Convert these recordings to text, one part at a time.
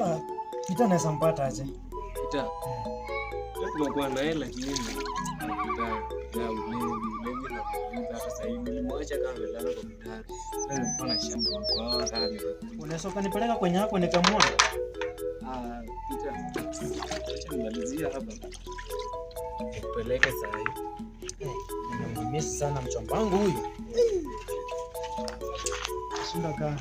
Sasa Kita naweza mpata aje? Kita. Tumekuwa naye lakini Kita ulevi na kuuza hata sasa hivi nilimwacha kama amelala kwa mtaro. Leo nilikuwa na shamba kwa kaka nikakuja. Unaweza kanipeleka kwenye hapo nikamwona? Kita. Acha nimalizie hapa. Nipeleke sasa hivi. Nimemiss sana mchomba wangu huyu. Shinda kaa.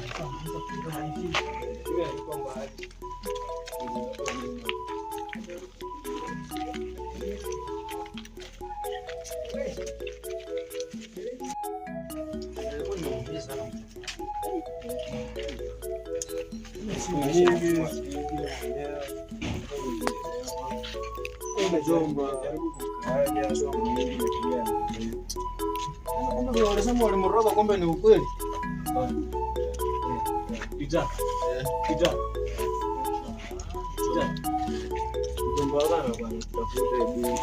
Wanasema walimroga kumbe ni ukweli. Kita. Mjomba wangu bwana tutafuta hivi.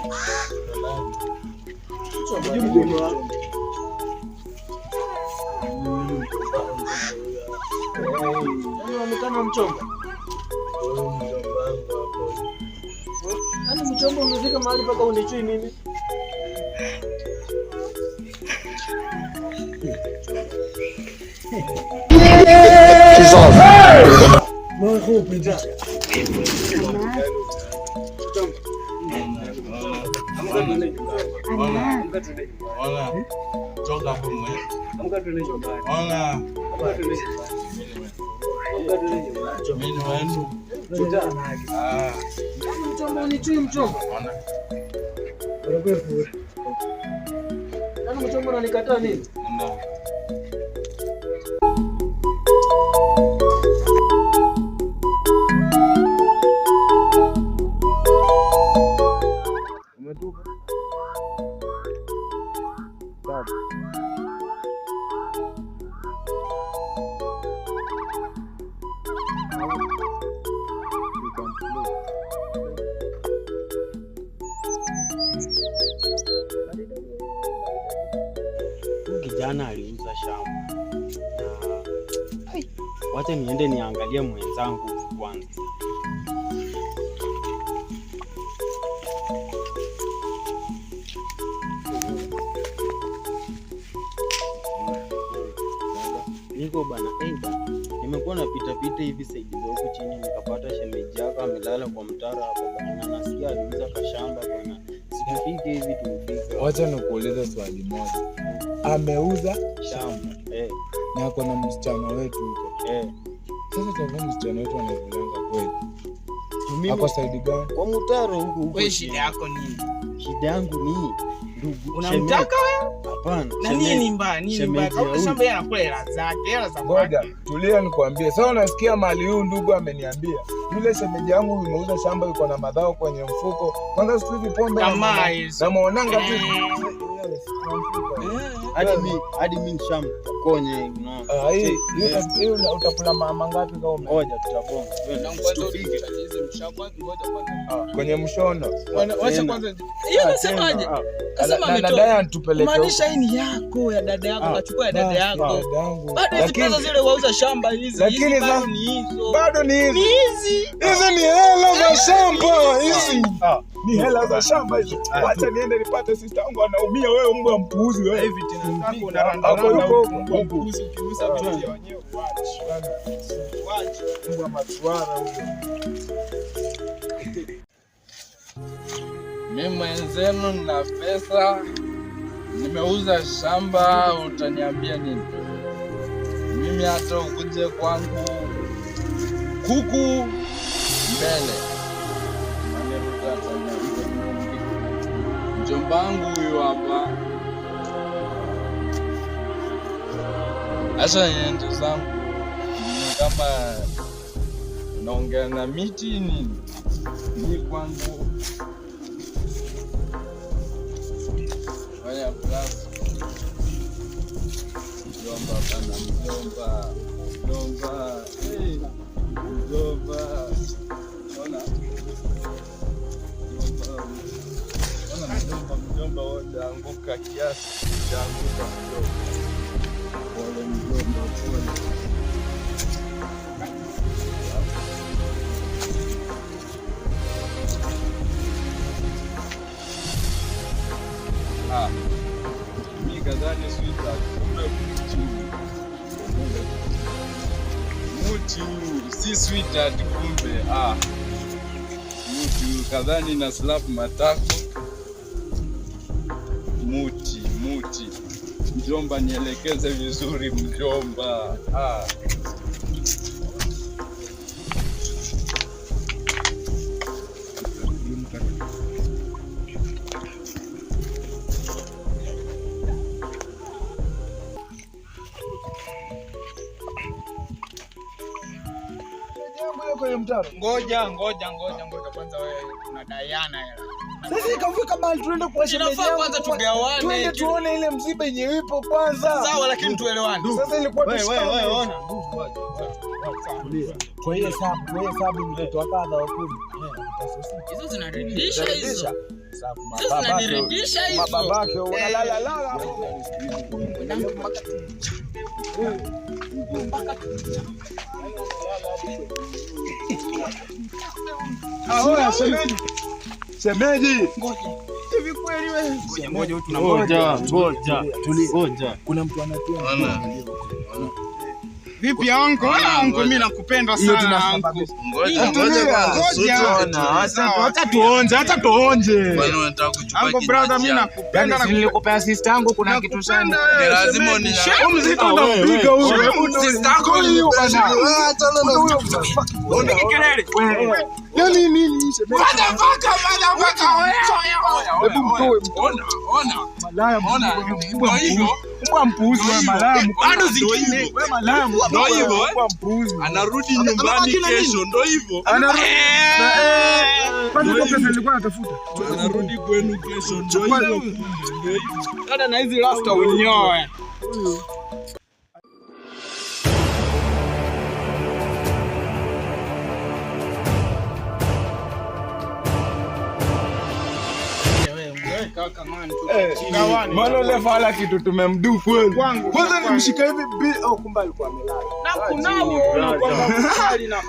Kama mchomba. Yaani mchomba umefika mahali paka unichui mimi. Mungu pita. Wala. Toka hapo mwe. Amka tuende nyumbani. Wala. Amka tuende nyumbani. Amka tuende nyumbani. Mimi wangu. Mchomba unichui mchomba. Ona. Wewe fura. Yaani mchomba unanikataa nini? Ndio. Umetupa. Sawa. Kijana aliuza shamba. Wacha niende niangalie mwenzangu kwanza. Niko bana, bana. Nimekuwa napita hivi side za huku chini nikapata shemeji yako amelala kwa mtaro hapo bana. Nasikia aliuza kashamba bana. Sikafika hivi tumefika. Wacha nikuulize swali moja. Ameuza Shamba. na ako na msichana wetu huko. Sasa kwa msichana wetu anaelanga kweli. Ako side gani? Kwa mtaro huku. Wewe shida yako nini? Shida yangu ni ndugu. Unamtaka wewe? Hapana. Na nini mbaya? Nini mbaya? Kama shamba yana kula hela zake, hela za Ngoja, tulia nikwambie. Sasa unasikia mali huyu ndugu ameniambia. Yule shemeji yangu imeuza shamba yuko na madhao kwenye mfuko. Kwanza siku hizi pombe kama hizo. na muonanga tu. Hadi mimi nishamkonya unaona. Hii utakula mama ngapi kama Ngoja tutabonga. kwenye mshono? Wacha kwanza. Hiyo unasemaje? Kasema Dada anitupeleke. Maanisha hii ni yako ya dada yako, kachukua ya dada yako. Bado hizo pesa zile wauza shamba hizi. Lakini bado ni hizo. Bado ni hizi. Ni hizi. Hizi ni hela za shamba hizi. Ni hela za shamba hizi. Acha niende nipate sister yangu anaumia, wewe mbwa mpuuzi wewe. Hivi tena zako unarandaranda huko mpuuzi ukiuza vitu vya wenyewe. Wacha. Mbwa matuara huyo. Mimi mwenzenu na pesa, nimeuza shamba, utaniambia nini? Mimi hata ukuje kwangu kuku mbele, mjomba wangu huyu hapa. Acha niende zangu, kama naongea na miti nini, ni kwangu fanya plus. Mjomba bana, mjomba, mjomba, ona mjomba wote anguka kiasi cha anguka mjomba. Pole mjomba, pole. Ati sweetheart kumbe. Mtu kadhani na slap matako. Muti. Mjomba nielekeze vizuri mjomba. Ngoja kwanza wewe kuna Diana hela. Sasa ikafika mahali tuende kwa shemeji yangu. Kwanza tugawane. Tuende tuone ile msiba yenye ipo kwanza. Sawa lakini tuelewane. Sasa ilikuwa wewe ona. Kwa hiyo sababu mtoto wa kadha wa kumi. Hizo zinaridhisha hizo. Sasa zinaridhisha hizo. Babake unalala hapo. Shemeji. Hivi kweli wewe? Ngoja Kuna mtu anatua. Vipi anko? Mimi nakupenda sana anko. Acha tuonje. Kwani unataka kuchukua Anko brother mimi nakupenda na nilikupea sister yangu kuna kitu sana. lazima ni Mzito unapiga huyo. sister yako huyo bana. Unataka kelele. Nini? Malaya mpuuzi wewe malaya. Bado zingine. Wewe malaya Ndio hivyo. mpuuzi. Anarudi nyumbani kesho ndio hivyo. Kwani kwa pesa nilikuwa natafuta. Anarudi kwenu kesho ndio hivyo. dada na hizi rasta unyoe. Maana ule fala kitu tumemdu kweli. Kwanza nimshika hivi au kumbe alikuwa amelala. Na kunao kwamba mkali na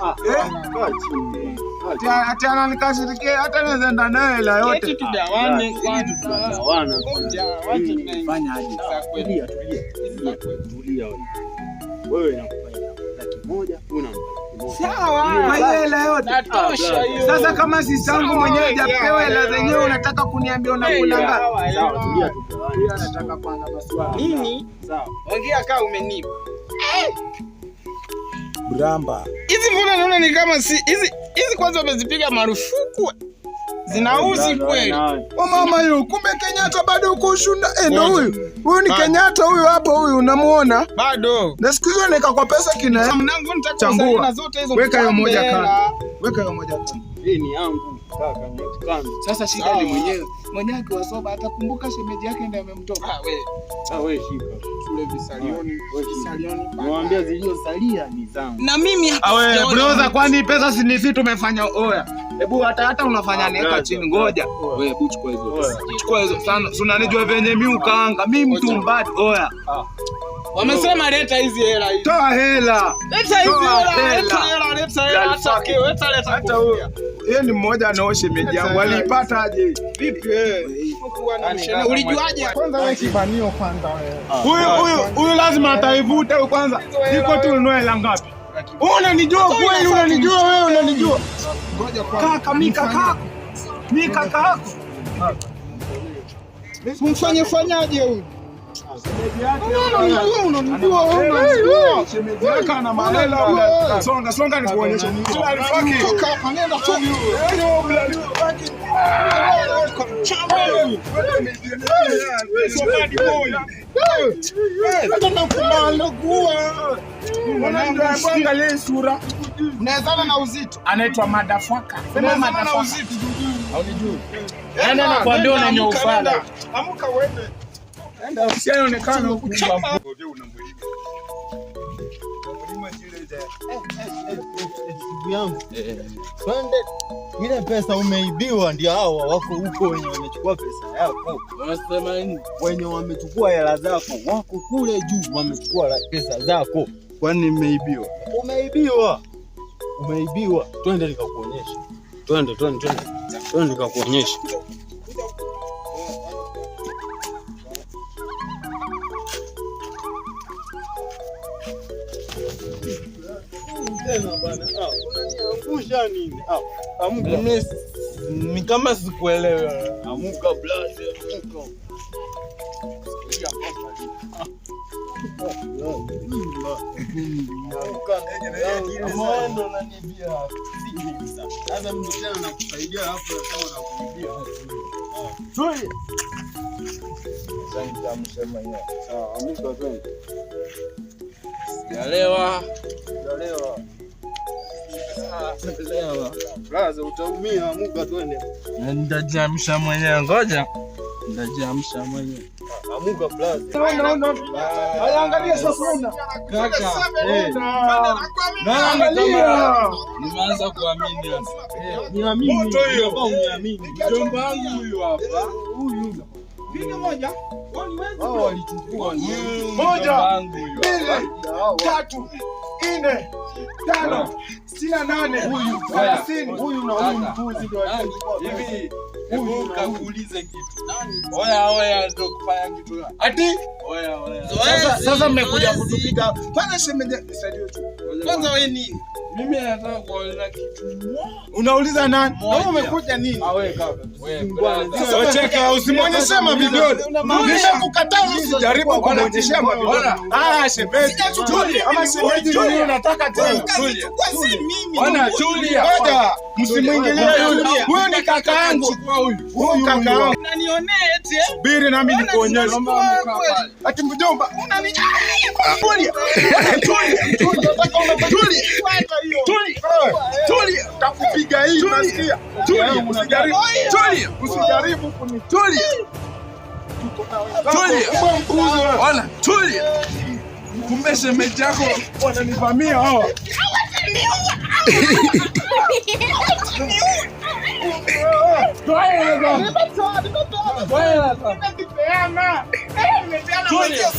Ati ananikashirikia hata naweza enda naye la yote. eti tugawane kwanza. Fanya aje? Tulia wewe nakufanya laki moja unampa. Sawa. Hela yote. Natosha hiyo. Sasa kama si sangu mwenyewe hajapewa hela zenyewe unataka kuniambia unakula ngapi? Sawa, tulia tu. Anataka kwanza maswali. Nini? Sawa. Ongea kama umenipa. Bramba. Hizi mbona naona ni kama si hizi kwanza wamezipiga marufuku. Zinauzi kweli. Oh mama yo, kumbe Kenyatta bado uko ushunda. Ndio huyu. Huyu ni Kenyatta huyu hapo huyu unamuona? Bado. Na siku hizo nika kwa pesa kina. Mnangu nitakusalia na zote hizo. Weka hiyo moja kando. Weka hiyo moja kando. Hii ni yangu kaka, kando. Sasa shida ni mwenyewe. Mwenyewe akiwasoba atakumbuka shemeji yake ndiye amemtoka. Wewe shika. Shule visalioni. Niwaambia zilizosalia ni zangu. Na mimi hapa Wewe brother, kwani pesa si ni sisi tumefanya oya. Hebu hata unafanya neka chini ngoja. Wewe hebu chukua hizo. Chukua hizo sana. Unanijua venye mimi ukaanga. Mimi mtu mbad oya. wamesema leta hizi hela hizi. Toa hela. Leta hizi hela. Leta hela. Hata huyo. Yeye ni mmoja anao shemeji yangu. Alipata aje? Vipi wewe? Ulijuaje? Kwanza wewe kibanio kwanza wewe. Huyu lazima ataivuta huyu kwanza. Iko tu ununue hela ngapi? Unanijua kweli, unanijua wewe, unanijua. Ngoja kwanza. Kaka mimi kaka. Mimi kaka yako. Mfanye fanyaje huyu? Shemeji yako ana malela. Songa nikuonyeshe nini. Nenda tu. Unaezana na uzito. Anaitwa madafaka. Sema madafaka. Haunijui. Enda na kwa ndio unanyo ufala. Amuka uende. Enda usionekane huko. Ndugu yangu. Twende. Ile pesa umeibiwa ndio hao wako huko wenye wamechukua pesa yako. Wanasema nini? Wenye wamechukua hela zako wako kule juu wamechukua pesa zako. Kwani nimeibiwa? Umeibiwa. Twende nikakuonyesha. Twende nikakuonyesha. Tena bana. unashangaa nini? Amuka. Ni kama sikuelewa. Amuka blaze, amuka. Sasa mtu tena anakusaidia hapo kama anakuibia. Tulia. Sasa msema yeye. Sawa, amuka twende. Sielewa. Blaze utaumia, amuka twende. Nitajiamsha mwenyewe, ngoja. Nitajiamsha mwenyewe. Amuka blaze. Angalia sasa una. Kaka. Naangalia. Nimeanza kuamini sasa. Niamini. Moto hiyo. Uniamini. Mjomba wangu huyu hapa. Huyu. Piga moja. Hao walichukua ni Moja. 2 3 4 5 68. huyu 30. Huyu na huyu mpuzi ndio alichukua. Hivi hebu kakuulize kitu. Oya ndio kufanya kitu gani? Ati oya. Sasa mmekuja kutupiga. Kwanza shemeje nisaidie tu. Kwanza wewe nini? Mimi nataka kuuliza kitu. Unauliza nani? Wewe umekuja nini? Wewe kaka. Sasa cheka usimwonyeshe mavideo. Nimekukataza usijaribu kunionyesha mavideo. Shemeji. Tulia. Ama shemeji nini unataka tena? Tulia. Bwana tulia. Ngoja. Msimuingilie yule. Huyo ni kaka yangu. Huyu kaka yangu. Unanionea eti Subiri nami nikuonyeshe. Ati mjomba. Tulia. Tulia. Takupiga hii nasikia. Tulia. Usijaribu kunitulia. Ona, tulia. Kumbe shemeji yako wananivamia hawa. Tulia.